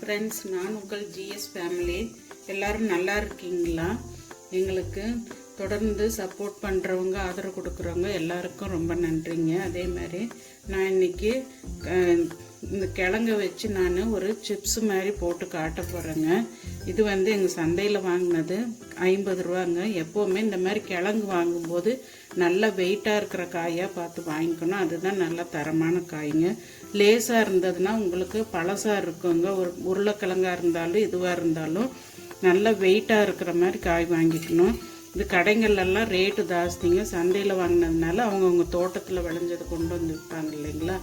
Friends, நான் உங்கள் GS family. எல்லோரும் நல்லா இருக்கீங்களா? எங்களுக்கு தொடர்ந்து சப்போர்ட் பண்ணுறவங்க, ஆதரவு கொடுக்குறவங்க எல்லாருக்கும் ரொம்ப நன்றிங்க. அதே மாதிரி நான் இன்றைக்கி இந்த கிழங்க வச்சு நான் ஒரு சிப்ஸ் மாதிரி போட்டு காட்ட போகிறேங்க. இது எங்கள் சந்தையில் வாங்கினது 50 ரூபாங்க. எப்போவுமே இந்த மாதிரி கிழங்கு வாங்கும்போது நல்ல வெயிட்டாக இருக்கிற காயாக பார்த்து வாங்கிக்கணும். அதுதான் நல்ல தரமான காய்ங்க. லேசாக இருந்ததுன்னா உங்களுக்கு பழசாக இருக்குங்க. ஒரு உருளைக்கிழங்காக இருந்தாலும் இதுவாக இருந்தாலும் நல்ல வெயிட்டாக இருக்கிற மாதிரி காய் வாங்கிக்கணும். இது கடைங்கள்லாம் ரேட்டு ஜாஸ்திங்க. சந்தையில் வாங்கினதுனால அவங்கவுங்க தோட்டத்தில் விளைஞ்சது கொண்டு வந்து விற்பாங்க இல்லைங்களா.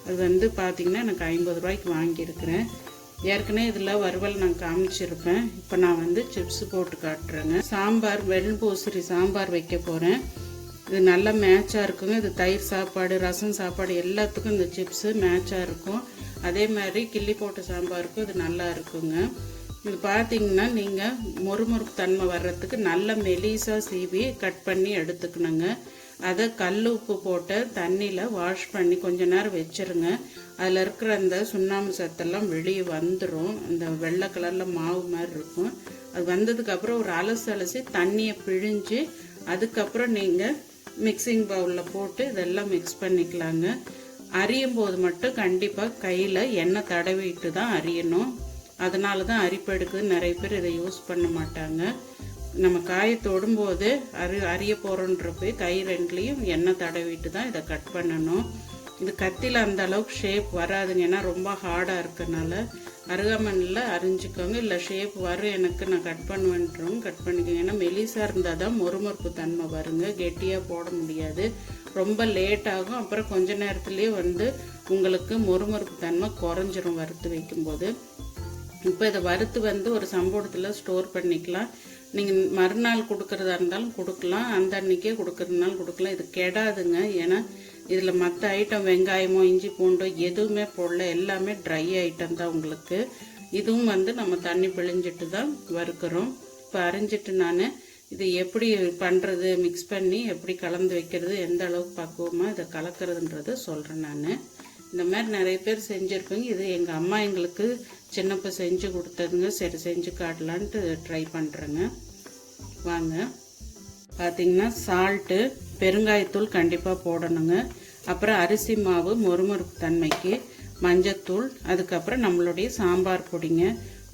அது பார்த்திங்கன்னா எனக்கு 50 ரூபாய்க்கு வாங்கியிருக்கிறேன். ஏற்கனவே இதில் வறுவல் நான் காமிச்சிருப்பேன். இப்போ நான் சிப்ஸ் போட்டு காட்டுறேங்க. சாம்பார், வெண்பூசரி சாம்பார் வைக்க போகிறேன். இது நல்லா மேட்சாக இருக்குங்க. இது தயிர் சாப்பாடு, ரசம் சாப்பாடு எல்லாத்துக்கும் இந்த சிப்ஸு மேட்சாக இருக்கும். அதே மாதிரி கிள்ளி போட்ட சாம்பாருக்கும் இது நல்லா இருக்குங்க. இது பார்த்திங்கன்னா நீங்கள் மொறுமொறுப்பு தன்மை வர்றதுக்கு நல்ல மெலிசாக சீவி கட் பண்ணி எடுத்துக்கணுங்க. அதை கல் உப்பு போட்டு தண்ணியில் வாஷ் பண்ணி கொஞ்ச நேரம் வச்சுருங்க. அதில் இருக்கிற அந்த சுண்ணாம்பு சத்தெல்லாம் வெளியே வந்துடும். அந்த வெள்ளை கலரில் மாவு மாதிரி இருக்கும். அது வந்ததுக்கப்புறம் ஒரு அலசி தண்ணியை பிழிஞ்சு அதுக்கப்புறம் நீங்கள் மிக்சிங் பவுலில் போட்டு இதெல்லாம் மிக்ஸ் பண்ணிக்கலாங்க. அரியும் போது மட்டும் கண்டிப்பாக கையில் எண்ணெய் தடவிட்டு தான் அரியணும். அதனால தான் அரிப்பெடுக்குது. நிறைய பேர் இதை யூஸ் பண்ண மாட்டாங்க. நம்ம காயை தொடும்போது அரிய போகிறோன்றப்ப கை ரெண்டுலேயும் எண்ணெய் தடவிட்டு தான் இதை கட் பண்ணணும். இது கத்தியில் அந்த அளவுக்கு ஷேப் வராதுங்க. ஏன்னா ரொம்ப ஹார்டாக இருக்கனால அருகாமணில் அரிஞ்சிக்கோங்க. இல்லை ஷேப் வரும் எனக்கு நான் கட் பண்ணுவேன்றவங்க கட் பண்ணிக்கோங்க. ஏன்னா மெலிசாக இருந்தால் தான் மொறுமொறுப்பு தன்மை வருங்க. கெட்டியாக போட முடியாது. ரொம்ப லேட் ஆகும். அப்புறம் கொஞ்ச நேரத்துலேயே உங்களுக்கு மொறுமொறுப்பு தன்மை குறைஞ்சிரும் வறுத்து வைக்கும்போது. இப்போ இதை வறுத்து ஒரு சம்பவத்தில் ஸ்டோர் பண்ணிக்கலாம். நீங்கள் மறுநாள் கொடுக்குறதா இருந்தாலும் கொடுக்கலாம், அந்த அன்றைக்கே கொடுக்குறதுனாலும் கொடுக்கலாம். இது கெடாதுங்க. ஏன்னா இதில் மற்ற ஐட்டம் வெங்காயமோ இஞ்சி பூண்டோ எதுவுமே போடல. எல்லாமே ட்ரை ஐட்டம் தான் உங்களுக்கு. இதுவும் நம்ம தண்ணி பிழிஞ்சிட்டு தான் வறுக்கிறோம். இப்போ அரிஞ்சிட்டு நான் இது எப்படி பண்ணுறது, மிக்ஸ் பண்ணி எப்படி கலந்து வைக்கிறது, எந்த அளவுக்கு பக்குவமாக இதை கலக்கிறதுன்றதை சொல்கிறேன் நான். இந்த மாதிரி நிறைய பேர் செஞ்சுருப்பீங்க. இது எங்கள் அம்மா எங்களுக்கு சின்னப்போ செஞ்சு கொடுத்ததுங்க. சரி செஞ்சு காட்டலான்ட்டு ட்ரை பண்ணுறேங்க. வாங்க. பார்த்திங்கன்னா சால்ட்டு, பெருங்காயத்தூள் கண்டிப்பாக போடணுங்க. அப்புறம் அரிசி மாவு மொறுமொறுப்பு தன்மைக்கு, மஞ்சத்தூள், அதுக்கப்புறம் நம்மளுடைய சாம்பார் பொடிங்க.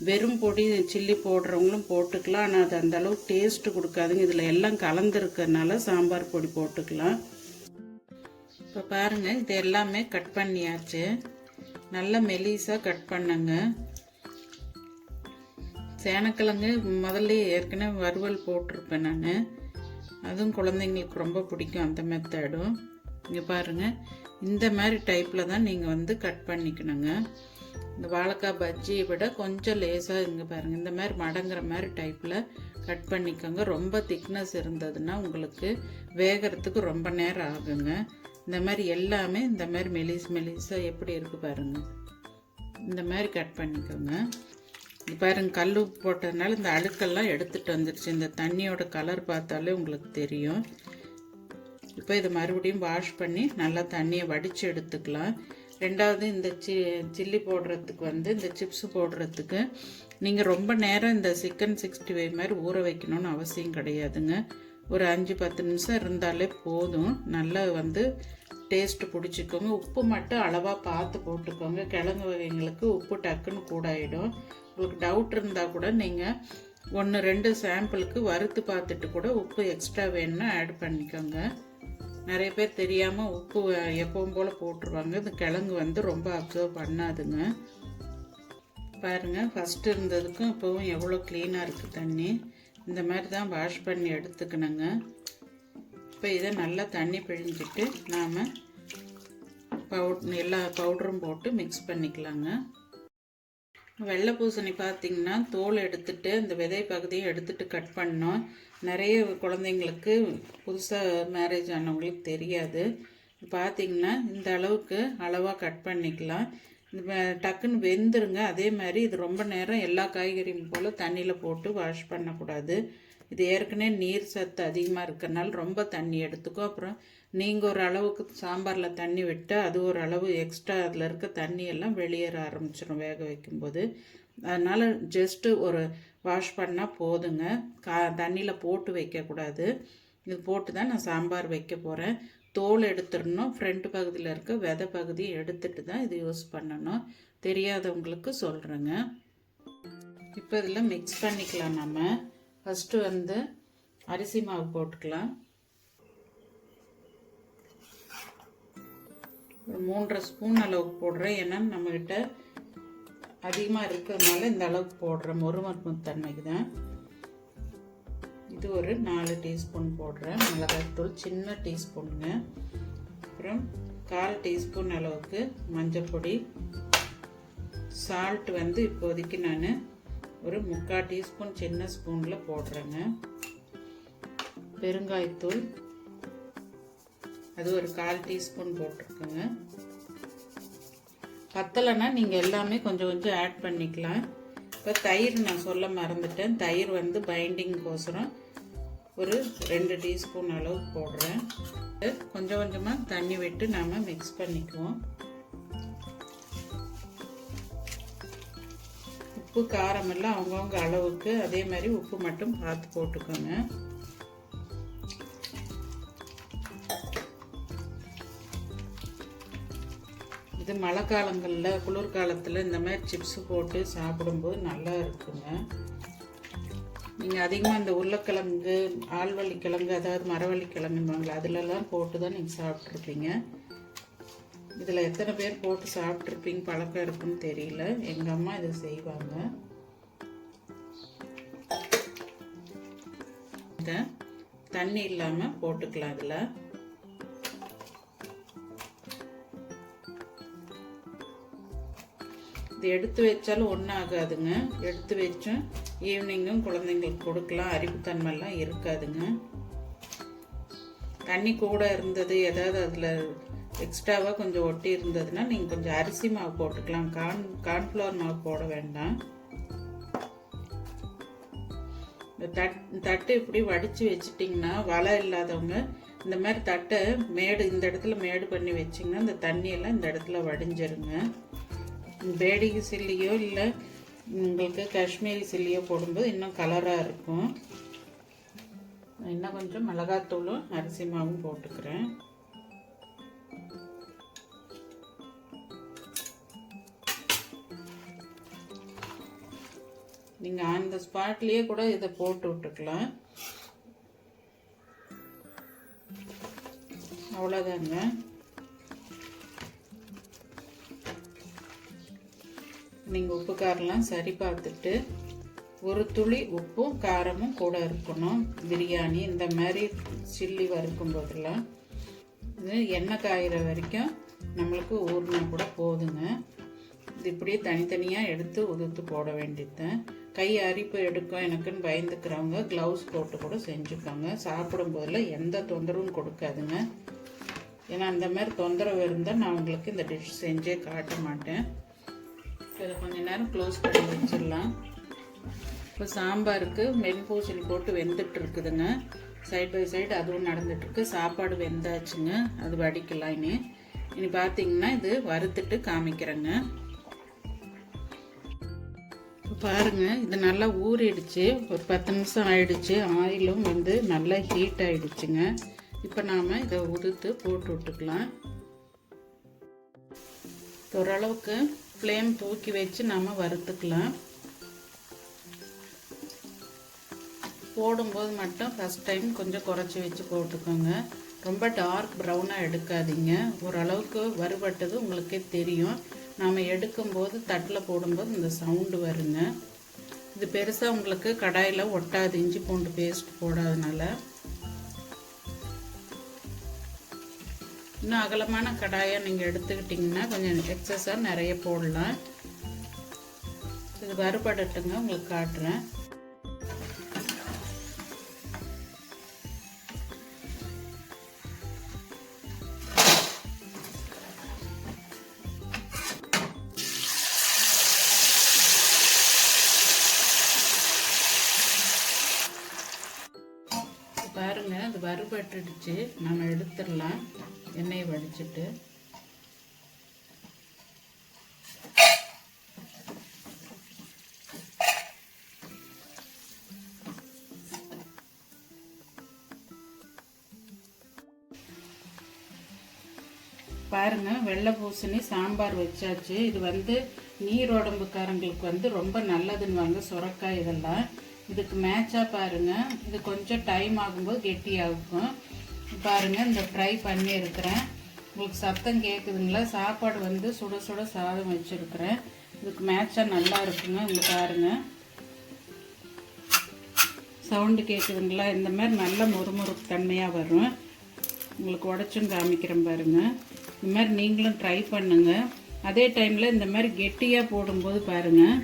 வெறும் பொடி சில்லி போடுறவங்களும் போட்டுக்கலாம். ஆனால் அது அந்தளவுக்கு டேஸ்ட்டு கொடுக்காதுங்க. இதில் எல்லாம் கலந்துருக்கறனால சாம்பார் பொடி போட்டுக்கலாம். இப்போ பாருங்கள், இது எல்லாமே கட் பண்ணியாச்சு. நல்லா மெலிசாக கட் பண்ணுங்க. சேனக்கிழங்கு முதல்ல ஏற்கனவே வறுவல் போட்டிருப்பேன் நான். அதுவும் குழந்தைங்களுக்கு ரொம்ப பிடிக்கும் அந்த மெத்தடும். இங்கே பாருங்கள், இந்த மாதிரி டைப்பில் தான் நீங்கள் கட் பண்ணிக்கணுங்க. இந்த வாழைக்காய் பஜ்ஜியை விட கொஞ்சம் லேசாக இங்கே பாருங்கள், இந்த மாதிரி மடங்குற மாதிரி டைப்பில் கட் பண்ணிக்கோங்க. ரொம்ப திக்னஸ் இருந்ததுன்னா உங்களுக்கு வேகிறதுக்கு ரொம்ப நேரம் ஆகுங்க. இந்த மாதிரி எல்லாமே இந்த மாதிரி மெலிசாக எப்படி இருக்குது பாருங்கள். இந்த மாதிரி கட் பண்ணிக்கோங்க. பாருங்கள், கல் உப்பு போட்டதுனால இந்த அழுக்கெல்லாம் எடுத்துகிட்டு வந்துடுச்சு. இந்த தண்ணியோட கலர் பார்த்தாலே உங்களுக்கு தெரியும். இப்போ இதை மறுபடியும் வாஷ் பண்ணி நல்லா தண்ணியை வடித்து எடுத்துக்கலாம். ரெண்டாவது இந்த சில்லி போடுறதுக்கு இந்த சிப்ஸ் போடுறதுக்கு நீங்கள் ரொம்ப நேரம் இந்த சிக்கன் 65 மாதிரி ஊற வைக்கணும்னு அவசியம் கிடையாதுங்க. ஒரு 5-10 நிமிஷம் இருந்தாலே போதும். நல்லா டேஸ்ட்டு பிடிச்சிக்கோங்க. உப்பு மட்டும் அளவாக பார்த்து போட்டுக்கோங்க. கிழங்கு வகைங்களுக்கு உப்பு டக்குன்னு கூடாயிடும். உங்களுக்கு டவுட் இருந்தால் கூட நீங்கள் 1-2 சாம்பிளுக்கு வறுத்து பார்த்துட்டு கூட உப்பு எக்ஸ்ட்ரா வேணும்னா ஆட் பண்ணிக்கோங்க. நிறைய பேர் தெரியாமல் உப்பு எப்பவும் போல் போட்டுருவாங்க. இந்த கிழங்கு ரொம்ப அப்சர்வ் பண்ணாதுங்க. பாருங்கள், ஃபஸ்ட்டு இருந்ததுக்கும் இப்போவும் எவ்வளோ க்ளீனாக இருக்குது தண்ணி. இந்த மாதிரி தான் வாஷ் பண்ணி எடுத்துக்கணுங்க. இப்போ இதை நல்லா தண்ணி பிழிஞ்சிட்டு நாம் எல்லா பவுடரும் போட்டு மிக்ஸ் பண்ணிக்கலாங்க. வெள்ளை பூசணி பார்த்திங்கன்னா தோல் எடுத்துட்டு அந்த விதை பகுதியை எடுத்துட்டு கட் பண்ணோம். நிறைய குழந்தைங்களுக்கு புதுசாக மேரேஜ் ஆனவங்களுக்கு தெரியாது. பார்த்திங்கன்னா இந்த அளவுக்கு அளவாக கட் பண்ணிக்கலாம். டக்குன்னு வெந்துருங்க. அதே மாதிரி இது ரொம்ப நேரம் எல்லா காய்கறியும் போல் தண்ணியில் போட்டு வாஷ் பண்ணக்கூடாது. இது ஏற்கனவே நீர் சத்து அதிகமாக இருக்கிறனால ரொம்ப தண்ணி எடுத்துக்கும். அப்புறம் நீங்கள் ஒரு அளவுக்கு சாம்பாரில் தண்ணி விட்டு அது ஒரு அளவு எக்ஸ்ட்ரா அதில் இருக்க தண்ணியெல்லாம் வெளியேற ஆரம்பிச்சிடும் வேக வைக்கும்போது. அதனால் ஜஸ்ட்டு ஒரு வாஷ் பண்ணால் போதுங்க. தண்ணியில் போட்டு வைக்கக்கூடாது. இது போட்டு தான் நான் சாம்பார் வைக்க போகிறேன். தோல் எடுத்துடணும். ஃப்ரண்ட் பகுதியில் இருக்க விதை பகுதியை எடுத்துட்டு தான் இது யூஸ் பண்ணணும். தெரியாதவங்களுக்கு சொல்கிறேங்க. இப்போ இதில் மிக்ஸ் பண்ணிக்கலாம். நம்ம ஃபஸ்ட்டு வந்து அரிசி மாவு போட்டுக்கலாம். ஒரு 3.5 ஸ்பூன் அளவுக்கு போடுறேன். ஏன்னா நம்மக்கிட்ட அதிகமாக இருக்கிறதுனால இந்த அளவுக்கு போடுறேன். மொறுமொறு தன்மைக்கு தான். இது ஒரு 4 டீஸ்பூன் போடுறேன். மிளகாய்த்தூள் சின்ன டீஸ்பூனுங்க. அப்புறம் 1/4 டீஸ்பூன் அளவுக்கு மஞ்சள் பொடி. சால்ட் வந்து இப்போதைக்கு நான் ஒரு 3/4 டீஸ்பூன் சின்ன ஸ்பூனில் போடுறேங்க. பெருங்காயத்தூள் அது ஒரு 1/4 டீஸ்பூன் போட்டிருக்குங்க. பத்தலைன்னா நீங்கள் எல்லாமே கொஞ்சம் கொஞ்சம் ஆட் பண்ணிக்கலாம். இப்போ தயிர் நான் சொல்ல மறந்துட்டேன். தயிர் வந்து பைண்டிங்கோசரம் ஒரு 2 டீஸ்பூன் அளவு போடுறேன். கொஞ்சம் கொஞ்சமாக தண்ணி விட்டு நாம் மிக்ஸ் பண்ணிக்குவோம். உப்பு காரம் எல்லாம் அவங்கவுங்க அளவுக்கு அதே மாதிரி உப்பு மட்டும் பார்த்து போட்டுக்கோங்க. இது மழை காலங்களில் குளிர்காலத்தில் இந்த மாதிரி சிப்ஸ் போட்டு சாப்பிடும்போது நல்லா இருக்குங்க. நீங்கள் அதிகமாக இந்த உருளைக்கிழங்கு, ஆழ்வள்ளி கிழங்கு, அதாவது மரவள்ளி கிழங்குவாங்களா, அதிலெல்லாம் போட்டு தான் நீங்கள் சாப்பிட்ருப்பீங்க. இதில் எத்தனை பேர் போட்டு சாப்பிட்ருப்பீங்க பழக்கம் இருக்குன்னு தெரியல. எங்கள் அம்மா இதை செய்வாங்க. இதை தண்ணி இல்லாமல் போட்டுக்கலாம். இதில் இது எடுத்து வச்சாலும் ஒன்றும் ஆகாதுங்க. எடுத்து வச்சும் ஈவினிங்கும் குழந்தைங்களுக்கு கொடுக்கலாம். அரிப்புத்தன்மைலாம் இருக்காதுங்க. தண்ணி கூட இருந்தது, ஏதாவது அதில் எக்ஸ்ட்ராவாக கொஞ்சம் ஒட்டி இருந்ததுன்னா நீங்கள் கொஞ்சம் அரிசி மாவு போட்டுக்கலாம். கார்ன்ஃப்ளவர் மாவு போட வேண்டாம். தட்டு இப்படி வடித்து வச்சிட்டிங்கன்னா, வலை இல்லாதவங்க இந்த மாதிரி தட்டை இந்த இடத்துல மேடு பண்ணி வச்சிங்கன்னா இந்த தண்ணியெல்லாம் இந்த இடத்துல வடிஞ்சிருங்க. பேடிகை சில்லியோ இல்லை உங்களுக்கு காஷ்மீரி சில்லியோ போடும்போது இன்னும் கலராக இருக்கும். இன்னும் கொஞ்சம் மிளகாத்தூளும் அரிசி மாவும் போட்டுக்கிறேன். நீங்கள் அந்த ஸ்பாட்லேயே கூட இதை போட்டு விட்டுக்கலாம். அவ்வளோதாங்க. நீங்கள் உப்பு காரெல்லாம் சரி பார்த்துட்டு, ஒரு துளி உப்பும் காரமும் கூட இருக்கணும். பிரியாணி இந்த மாதிரி சில்லி வறுக்கும் போதெல்லாம் இது எண்ணெய் காயிற வரைக்கும் நம்மளுக்கு ஊறினா கூட போதுங்க. இது இப்படியே தனித்தனியாக எடுத்து உதுத்து போட வேண்டியதுதான். கை அரிப்பு எடுக்கும் எனக்குன்னு பயந்துக்கிறவங்க க்ளவுஸ் போட்டு கூட செஞ்சுக்கோங்க. சாப்பிடும் போதில் எந்த தொந்தரவும் கொடுக்காதுங்க. ஏன்னா அந்த மாதிரி தொந்தரவு இருந்தால் நான் உங்களுக்கு இந்த டிஷ் செஞ்சே காட்ட மாட்டேன். இதை கொஞ்ச நேரம் க்ளோஸ் பண்ணி வச்சிடலாம். இப்போ சாம்பாருக்கு மென்பூசணி போட்டு வெந்துட்டு இருக்குதுங்க. சைட் பை சைடு அதுவும் நடந்துட்டுருக்கு. சாப்பாடு வெந்தாச்சுங்க. அது வடிக்கலாம். இனி பார்த்தீங்கன்னா இது வறுத்துட்டு காமிக்கிறேங்க. இப்போ பாருங்கள், இது நல்லா ஊறிடுச்சு. ஒரு 10 நிமிஷம் ஆயிடுச்சு. ஆயிலும் வந்து நல்லா ஹீட் ஆயிடுச்சுங்க. இப்போ நாம் இதை உதுத்து போட்டு விட்டுக்கலாம். ஓரளவுக்கு ஃப்ளேம் தூக்கி வச்சு நாம் வறுத்துக்கலாம். போடும்போது மட்டும் ஃபஸ்ட் டைம் கொஞ்சம் குறைச்சி வச்சு போட்டுக்கோங்க. ரொம்ப டார்க் ப்ரௌனாக எடுக்காதீங்க. ஓரளவுக்கு வறுபட்டது உங்களுக்கே தெரியும். நாம் எடுக்கும்போது தட்டில் போடும்போது இந்த சவுண்டு வருங்க. இது பெருசாக உங்களுக்கு கடாயில் ஒட்டாது, இஞ்சி பூண்டு பேஸ்ட் போடாதனால. இன்னும் அகலமான கடாயாக நீங்கள் எடுத்துக்கிட்டிங்கன்னா கொஞ்சம் எக்ஸஸாக நிறைய போடலாம். இது வறுபடட்டுங்க, உங்களுக்கு காட்டுறேன். பாருங்க, அது வறுபட்டுடுச்சு. நம்ம எடுத்துடலாம். எண்ணெயை வடிச்சிட்டு பாருங்கள், வெள்ளை பூசணி சாம்பார் வச்சாச்சு. இது வந்து நீரோடம்புக்காரங்களுக்கு ரொம்ப நல்லதுன்னு சுரக்காய் இதெல்லாம். இதுக்கு மேட்சாக பாருங்கள், இது கொஞ்சம் டைம் ஆகும்போது கெட்டியாகும். பாருங்கள், இந்த ஃப்ரை பண்ணியிருக்கிறேன். உங்களுக்கு சத்தம் கேட்குதுங்களா? சாப்பாடு சுட சுட சாதம் வச்சுருக்கிறேன். இதுக்கு மேட்சாக நல்லா இருக்குங்க. இங்கே பாருங்கள், சவுண்டு கேட்குதுங்களா? இந்த மாதிரி நல்ல முறுமுறுப்பு தன்மையாக வரும். உங்களுக்கு உடச்சும் காமிக்கிறேன் பாருங்கள். இந்த மாதிரி நீங்களும் ட்ரை பண்ணுங்கள். அதே டைமில் இந்த மாதிரி கெட்டியாக போடும்போது பாருங்கள்,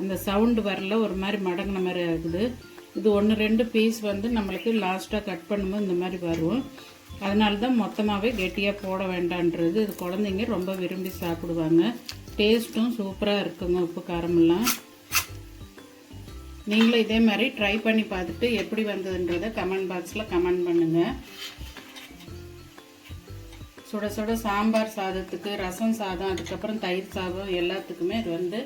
அந்த சவுண்டு வரல, ஒரு மாதிரி மடங்கின மாதிரி ஆகுது. இது 1-2 பீஸ் நம்மளுக்கு லாஸ்ட்டாக கட் பண்ணும்போது இந்த மாதிரி வரும். அதனால தான் மொத்தமாகவே கெட்டியாக போட வேண்டான்றது. இது குழந்தைங்க ரொம்ப விரும்பி சாப்பிடுவாங்க. டேஸ்ட்டும் சூப்பராக இருக்குங்க. உப்பு காரமெல்லாம் நீங்களும் இதே மாதிரி ட்ரை பண்ணி பார்த்துட்டு எப்படி வந்ததுன்றதை கமெண்ட் பாக்ஸில் கமெண்ட் பண்ணுங்கள். சுட சுட சாம்பார் சாதத்துக்கு, ரசம் சாதம், அதுக்கப்புறம் தயிர் சாதம் எல்லாத்துக்குமே இது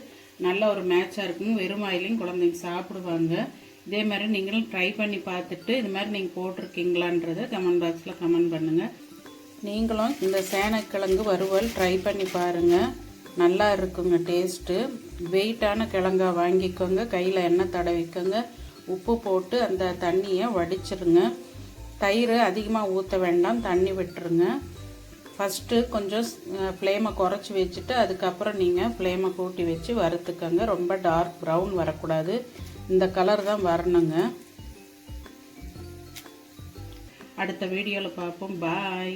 நல்ல ஒரு மேட்சாக இருக்கும். வெறும் ஆயிலையும் குழந்தைங்க சாப்பிடுவாங்க. இதே மாதிரி நீங்களும் ட்ரை பண்ணி பார்த்துட்டு இது மாதிரி நீங்கள் போட்டிருக்கீங்களான்றதை கமெண்ட் பாக்ஸில் கமெண்ட் பண்ணுங்கள். நீங்களும் இந்த சேனைக்கிழங்கு வறுவல் ட்ரை பண்ணி பாருங்கள். நல்லா இருக்குங்க டேஸ்ட்டு. வெயிட்டான கிழங்கா வாங்கிக்கோங்க, கையில் எண்ணெய் தடவிக்கோங்க, உப்பு போட்டு அந்த தண்ணியை வடிச்சிருங்க. தயிர் அதிகமாக ஊற்ற வேண்டாம், தண்ணி விட்டுருங்க. ஃபஸ்ட்டு கொஞ்சம் ஃப்ளேமை குறைச்சி வச்சுட்டு அதுக்கப்புறம் நீங்கள் ஃப்ளேமை கூட்டி வச்சு வறுத்துக்கோங்க. ரொம்ப டார்க் ப்ரௌன் வரக்கூடாது, இந்த கலர் தான் வரணுங்க. அடுத்த வீடியோவில் பார்ப்போம். பாய்.